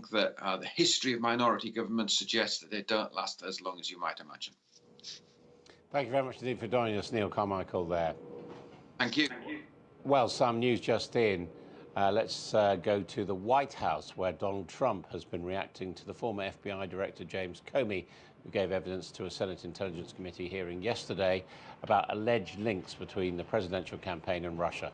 think that the history of minority governments suggests that they don't last as long as you might imagine. Thank you very much indeed for joining us, Neil Carmichael there. Thank you. Well, some news just in. Let's go to the White House, where Donald Trump has been reacting to the former FBI Director James Comey, who gave evidence to a Senate Intelligence Committee hearing yesterday about alleged links between the presidential campaign and Russia.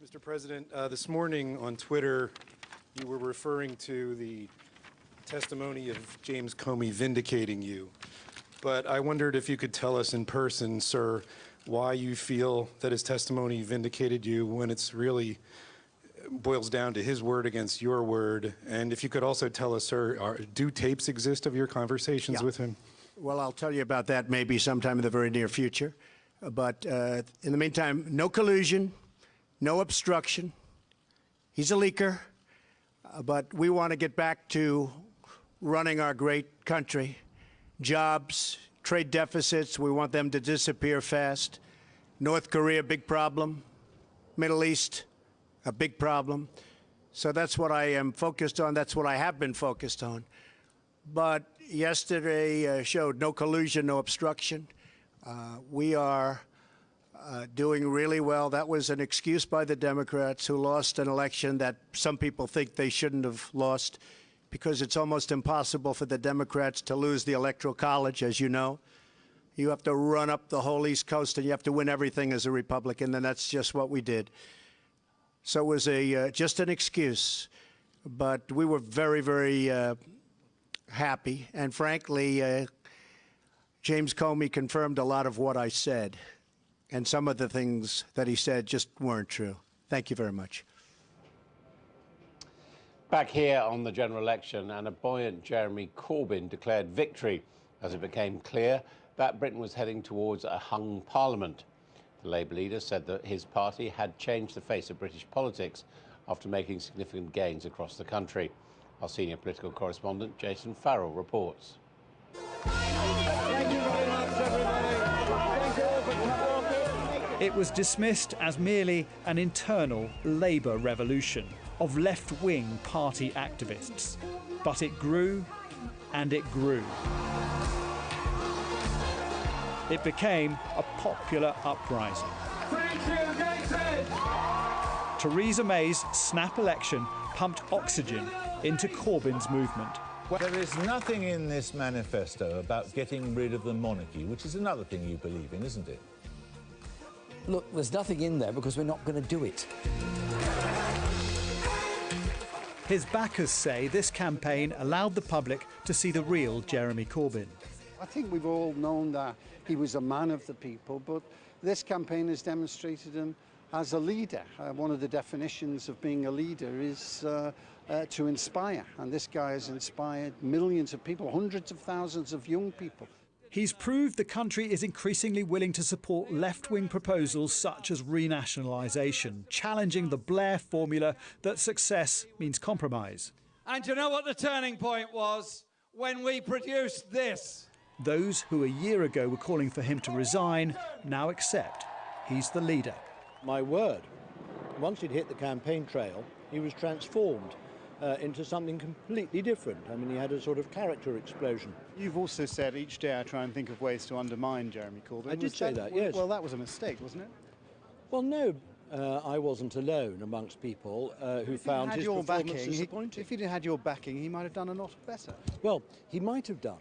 Mr. President, this morning on Twitter, you were referring to the testimony of James Comey vindicating you. But I wondered if you could tell us in person, sir, why you feel that his testimony vindicated you when it's really boils down to his word against your word. And if you could also tell us, sir, do tapes exist of your conversations with him? Well, I'll tell you about that maybe sometime in the very near future. But in the meantime, no collusion, no obstruction. He's a leaker. But we want to get back to running our great country. Jobs, trade deficits, we want them to disappear fast. North Korea, big problem. Middle East, a big problem. So that's what I am focused on. That's what I have been focused on. But yesterday showed no collusion, no obstruction. We are doing really well. That was an excuse by the Democrats who lost an election that some people think they shouldn't have lost, because it's almost impossible for the Democrats to lose the Electoral College, as you know. You have to run up the whole East Coast and you have to win everything as a Republican, and that's just what we did. So it was just an excuse, but we were very, very happy. And frankly, James Comey confirmed a lot of what I said, and some of the things that he said just weren't true. Thank you very much. Back here on the general election, and a buoyant Jeremy Corbyn declared victory as it became clear that Britain was heading towards a hung parliament. The Labour leader said that his party had changed the face of British politics after making significant gains across the country. Our senior political correspondent, Jason Farrell, reports. It was dismissed as merely an internal Labour revolution of left-wing party activists. But it grew and it grew. It became a popular uprising. Theresa May's snap election pumped oxygen into Corbyn's movement. There is nothing in this manifesto about getting rid of the monarchy, which is another thing you believe in, isn't it? Look, there's nothing in there because we're not going to do it. His backers say this campaign allowed the public to see the real Jeremy Corbyn. I think we've all known that he was a man of the people, but this campaign has demonstrated him as a leader. One of the definitions of being a leader is to inspire, and this guy has inspired millions of people, hundreds of thousands of young people. He's proved the country is increasingly willing to support left-wing proposals such as renationalisation, challenging the Blair formula that success means compromise. And you know what the turning point was? When we produced this. Those who a year ago were calling for him to resign now accept he's the leader. My word, once he'd hit the campaign trail, he was transformed into something completely different. I mean, he had a sort of character explosion. You've also said each day I try and think of ways to undermine Jeremy Corbyn. I did say that, yes. Well, that was a mistake, wasn't it? Well, no, I wasn't alone amongst people who found his performance disappointing. If he'd had your backing, he might have done a lot better. Well, he might have done.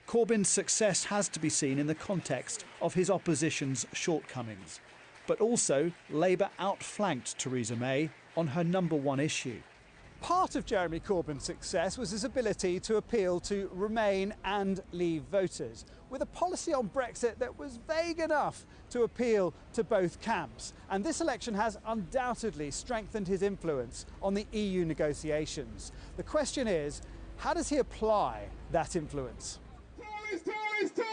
Corbyn's success has to be seen in the context of his opposition's shortcomings. But also, Labour outflanked Theresa May on her #1 issue. Part of Jeremy Corbyn's success was his ability to appeal to Remain and Leave voters, with a policy on Brexit that was vague enough to appeal to both camps. And this election has undoubtedly strengthened his influence on the EU negotiations. The question is, how does he apply that influence? Tories, Tories, Tories!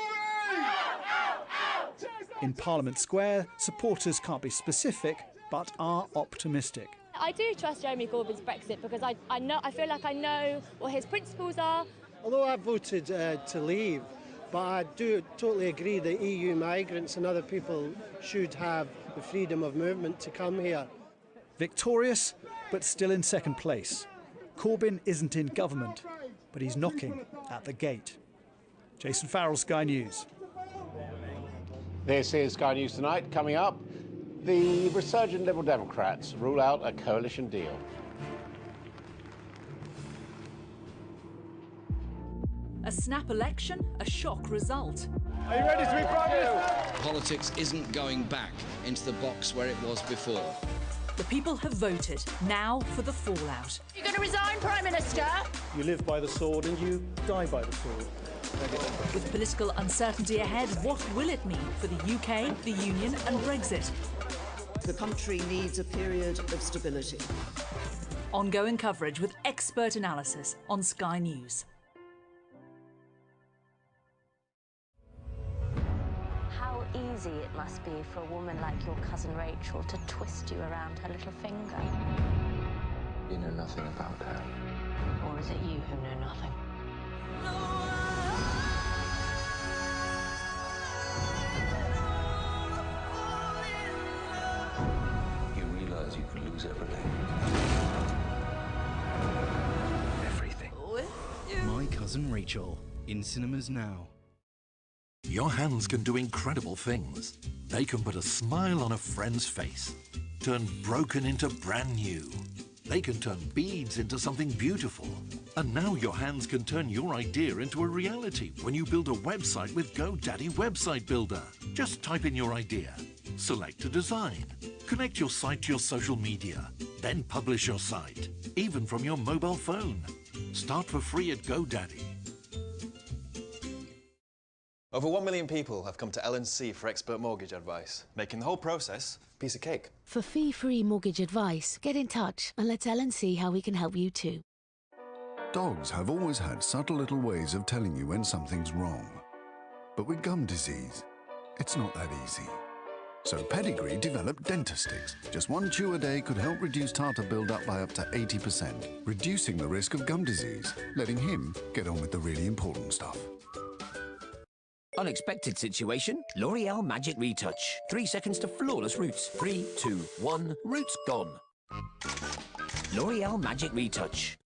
In Parliament Square, supporters can't be specific, but are optimistic. I do trust Jeremy Corbyn's Brexit because I feel like I know what his principles are. Although I voted to leave, but I do totally agree that EU migrants and other people should have the freedom of movement to come here. Victorious, but still in second place. Corbyn isn't in government, but he's knocking at the gate. Jason Farrell, Sky News. This is Sky News Tonight. Coming up, the resurgent Liberal Democrats rule out a coalition deal. A snap election, a shock result. Are you ready to be Prime Minister? Politics isn't going back into the box where it was before. The people have voted. Now for the fallout. You're going to resign, Prime Minister? You live by the sword and you die by the sword. With political uncertainty ahead, what will it mean for the UK, the Union and Brexit? The country needs a period of stability. Ongoing coverage with expert analysis on Sky News. How easy it must be for a woman like your cousin Rachel to twist you around her little finger. You know nothing about her. Or is it you who know nothing? You realize you could lose everything. Everything. My Cousin Rachel, in cinemas now. Your hands can do incredible things. They can put a smile on a friend's face, turn broken into brand new. They can turn beads into something beautiful. And now your hands can turn your idea into a reality when you build a website with GoDaddy Website Builder. Just type in your idea, select a design, connect your site to your social media, then publish your site, even from your mobile phone. Start for free at GoDaddy. Over 1 million people have come to L&C for expert mortgage advice, making the whole process a piece of cake. For fee-free mortgage advice, get in touch and let's Ellen see how we can help you too. Dogs have always had subtle little ways of telling you when something's wrong. But with gum disease, it's not that easy. So Pedigree developed Dentasticks. Just one chew a day could help reduce tartar build-up by up to 80%, reducing the risk of gum disease, letting him get on with the really important stuff. Unexpected situation? L'Oreal Magic Retouch. 3 seconds to flawless roots. 3, 2, 1, roots gone. L'Oreal Magic Retouch.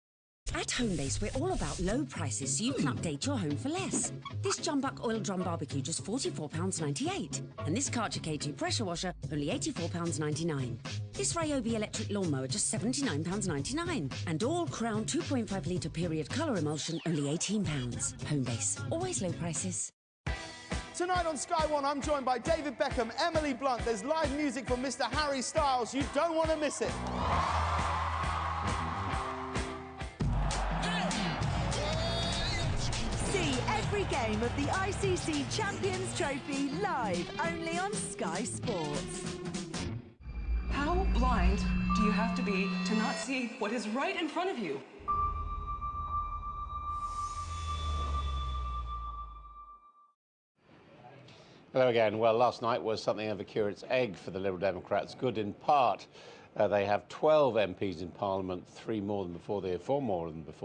At Homebase, we're all about low prices so you can update your home for less. This Jumbuck Oil Drum Barbecue, just £44.98. And this Karcher K2 Pressure Washer, only £84.99. This Ryobi Electric Lawnmower, just £79.99. And all Crown 2.5 litre period colour emulsion, only £18. Homebase, always low prices. Tonight on Sky One, I'm joined by David Beckham, Emily Blunt. There's live music from Mr. Harry Styles. You don't want to miss it. See every game of the ICC Champions Trophy live, only on Sky Sports. How blind do you have to be to not see what is right in front of you? Hello again. Well, last night was something of a curate's egg for the Liberal Democrats. Good in part. They have 12 MPs in Parliament, 4 more than before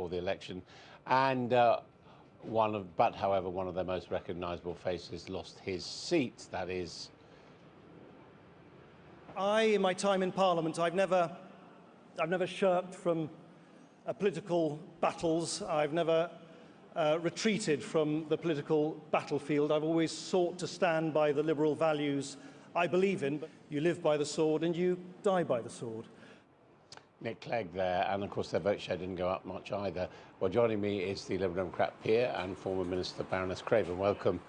the election, and however, one of their most recognisable faces lost his seat. That is. In my time in Parliament, I've never shirked from political battles. I've never retreated from the political battlefield. I've always sought to stand by the liberal values I believe in. You live by the sword and you die by the sword. Nick Clegg there, and of course their vote share didn't go up much either. Well, joining me is the Liberal Democrat peer and former Minister Baroness Craven. Welcome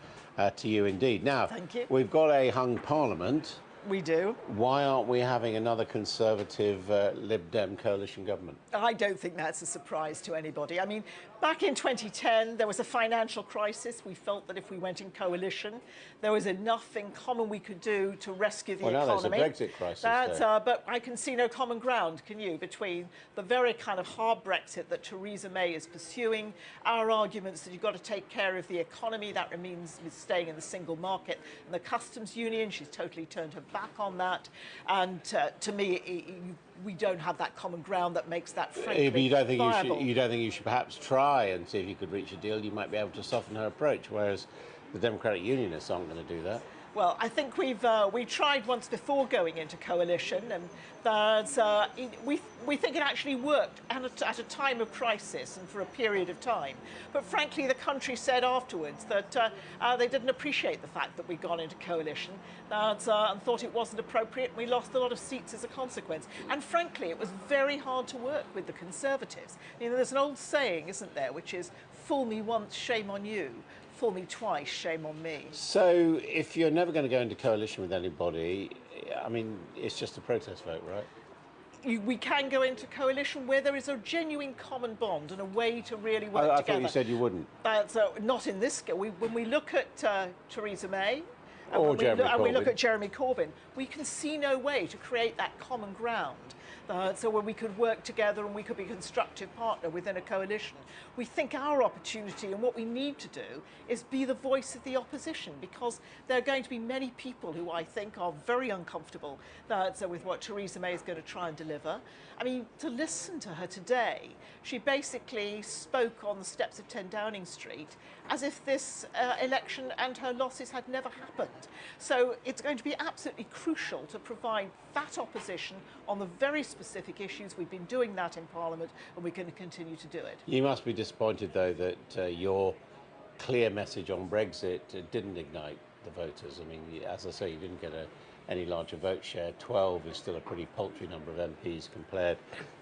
to you indeed. Now, thank you. We've got a hung Parliament. We do. Why aren't we having another Conservative Lib Dem coalition government? I don't think that's a surprise to anybody. I mean, back in 2010, there was a financial crisis. We felt that if we went in coalition, there was enough in common we could do to rescue the economy. Well, now there's a Brexit crisis. But I can see no common ground, can you, between the very kind of hard Brexit that Theresa May is pursuing, our arguments that you've got to take care of the economy, that means staying in the single market, and the customs union, she's totally turned her back on that. And to me, we don't have that common ground that makes that frankly but you don't think viable. you don't think you should perhaps try and see if you could reach a deal? You might be able to soften her approach, whereas the Democratic Unionists aren't going to do that. Well, I think we tried once before going into coalition, and we think it actually worked at a time of crisis and for a period of time. But frankly, the country said afterwards that they didn't appreciate the fact that we'd gone into coalition and thought it wasn't appropriate. We lost a lot of seats as a consequence. And frankly, it was very hard to work with the Conservatives. You know, there's an old saying, isn't there, which is, "Fool me once, shame on you. Fool me twice, shame on me." So if you're never going to go into coalition with anybody, I mean, it's just a protest vote, right? We can go into coalition where there is a genuine common bond and a way to really work I together. thought you said you wouldn't. Not in this scale. When we look at Theresa May, Or Jeremy and we look Corbyn. at Jeremy Corbyn, we can see no way to create that common ground. So where we could work together and we could be a constructive partner within a coalition. We think our opportunity and what we need to do is be the voice of the opposition, because there are going to be many people who I think are very uncomfortable with what Theresa May is going to try and deliver. I mean, to listen to her today, she basically spoke on the steps of 10 Downing Street as if this election and her losses had never happened. So it's going to be absolutely crucial to provide that opposition on the very specific issues. We've been doing that in Parliament, and we're going to continue to do it. You must be disappointed, though, that your clear message on Brexit didn't ignite the voters. I mean, as I say, you didn't get any larger vote share. 12 is still a pretty paltry number of MPs compared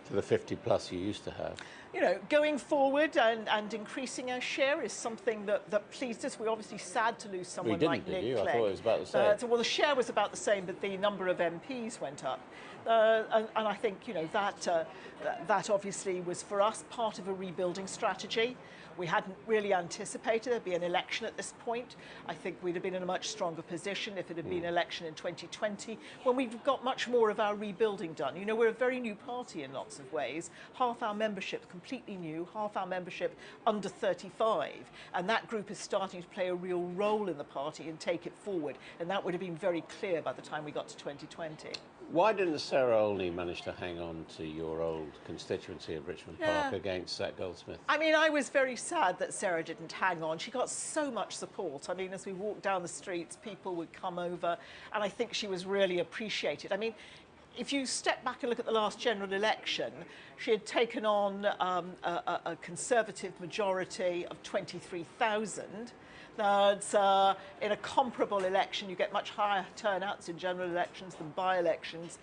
to the 50+ you used to have. You know, going forward and increasing our share is something that pleased us. We're obviously sad to lose someone like Nick Clegg. I thought it was about the same. Well, the share was about the same, but the number of MPs went up. And I think, you know, that obviously was for us part of a rebuilding strategy. We hadn't really anticipated there'd be an election at this point. I think we'd have been in a much stronger position if it had been an election in 2020, when we've got much more of our rebuilding done. You know, we're a very new party in lots of ways. Half our membership completely new, half our membership under 35. And that group is starting to play a real role in the party and take it forward. And that would have been very clear by the time we got to 2020. Why didn't Sarah Olney manage to hang on to your old constituency of Richmond Park against Zach Goldsmith? I mean, I was very sad that Sarah didn't hang on. She got so much support. I mean, as we walked down the streets, people would come over, and I think she was really appreciated. I mean, if you step back and look at the last general election, she had taken on a Conservative majority of 23,000. In a comparable election, you get much higher turnouts in general elections than by-elections.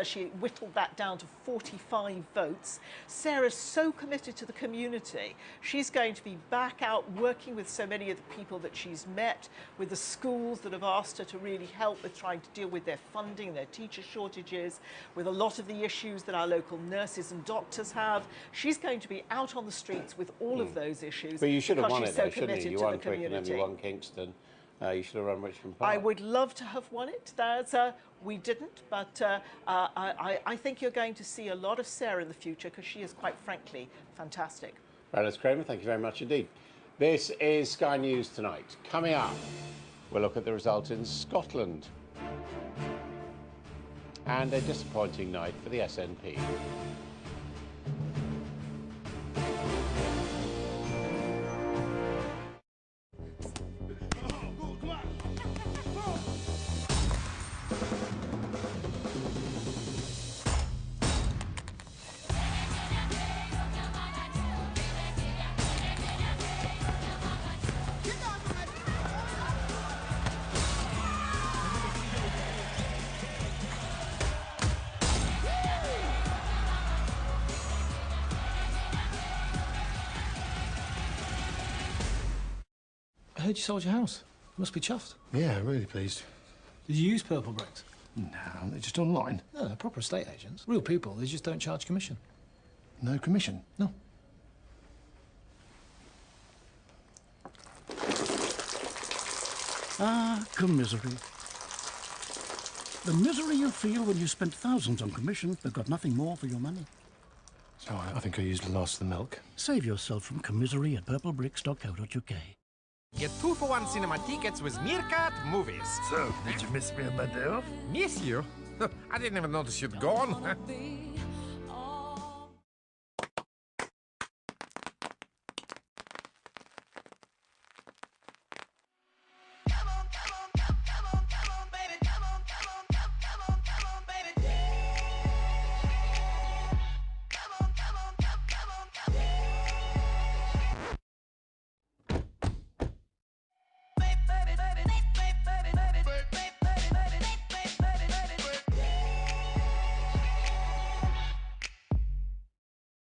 She whittled that down to 45 votes. Sarah's so committed to the community. She's going to be back out working with so many of the people that she's met, with the schools that have asked her to really help with trying to deal with their funding, their teacher shortages, with a lot of the issues that our local nurses and doctors have. She's going to be out on the streets with all of those issues. But you should have won it, though, so shouldn't you? You won Twickenham, you won Kingston. You should have run Richmond Park. I would love to have won it. We didn't, but I think you're going to see a lot of Sarah in the future, because she is, quite frankly, fantastic. Alice Kramer, thank you very much indeed. This is Sky News Tonight. Coming up, we'll look at the result in Scotland. And a disappointing night for the SNP. I heard you sold your house. You must be chuffed. Yeah, really pleased. Did you use Purple Bricks? No, they're just online. No, they're proper estate agents. Real people, they just don't charge commission. No commission? No. Ah, commisery. The misery you feel when you spent thousands on commission but got nothing more for your money. So I think I used the last of the milk. Save yourself from commisery at purplebricks.co.uk. Get 2-for-1 cinema tickets with Meerkat Movies. So, did you miss me on my day off? Miss you? I didn't even notice you'd gone.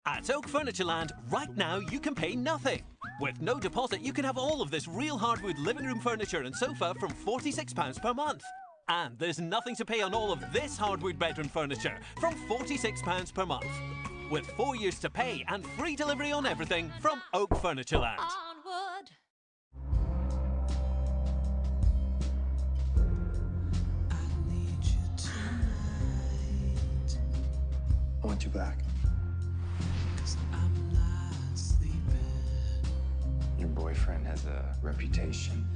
At Oak Furnitureland, right now you can pay nothing. With no deposit, you can have all of this real hardwood living room furniture and sofa from £46 per month. And there's nothing to pay on all of this hardwood bedroom furniture from £46 per month. With 4 years to pay and free delivery on everything from Oak Furnitureland. Onward. I want you back. Your boyfriend has a reputation.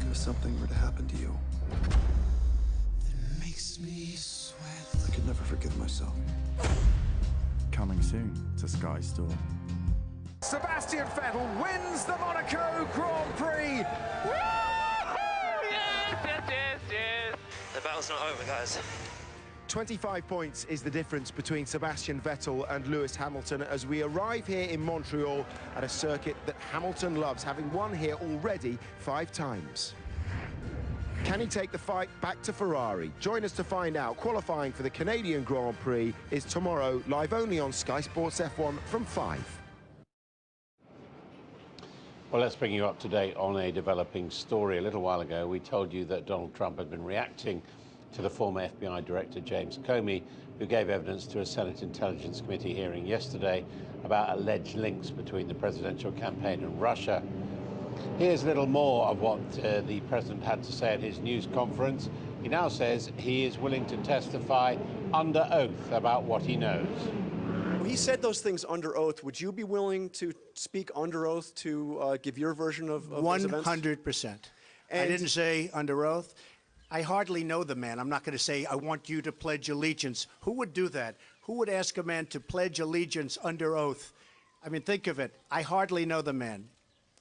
If something were to happen to you, I could never forgive myself. Coming soon to Sky Store. Sebastian Vettel wins the Monaco Grand Prix. Yes. The battle's not over, guys. 25 points is the difference between Sebastian Vettel and Lewis Hamilton as we arrive here in Montreal at a circuit that Hamilton loves, having won here already 5 times. Can he take the fight back to Ferrari? Join us to find out. Qualifying for the Canadian Grand Prix is tomorrow, live only on Sky Sports F1 from 5. Well, let's bring you up to date on a developing story. A little while ago, we told you that Donald Trump had been reacting to the former FBI Director James Comey, who gave evidence to a Senate Intelligence Committee hearing yesterday about alleged links between the presidential campaign and Russia. Here's a little more of what the president had to say at his news conference. He now says he is willing to testify under oath about what he knows. Well, he said those things under oath. Would you be willing to speak under oath to give your version of those events? 100%. I didn't say under oath. I hardly know the man. I'm not going to say, I want you to pledge allegiance. Who would do that? Who would ask a man to pledge allegiance under oath? I mean, think of it. I hardly know the man.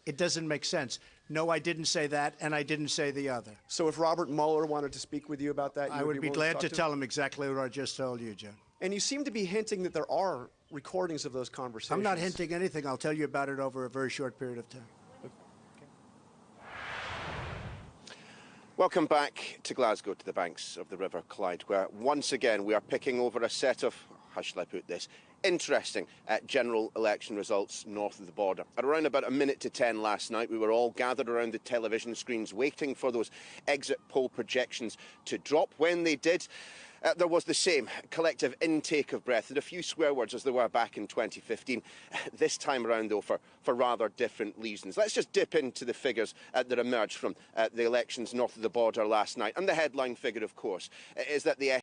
It doesn't make sense. No, I didn't say that, and I didn't say the other. So if Robert Mueller wanted to speak with you about that, I would be glad to tell him exactly what I just told you, John. And you seem to be hinting that there are recordings of those conversations. I'm not hinting anything. I'll tell you about it over a very short period of time. Welcome back to Glasgow, to the banks of the River Clyde, where once again we are picking over a set of, how shall I put this, interesting general election results north of the border. At around about 9:50 last night, we were all gathered around the television screens waiting for those exit poll projections to drop. When they did, there was the same collective intake of breath and a few swear words as there were back in 2015. This time around, though, for rather different reasons. Let's just dip into the figures that emerged from the elections north of the border last night. And the headline figure, of course, is that the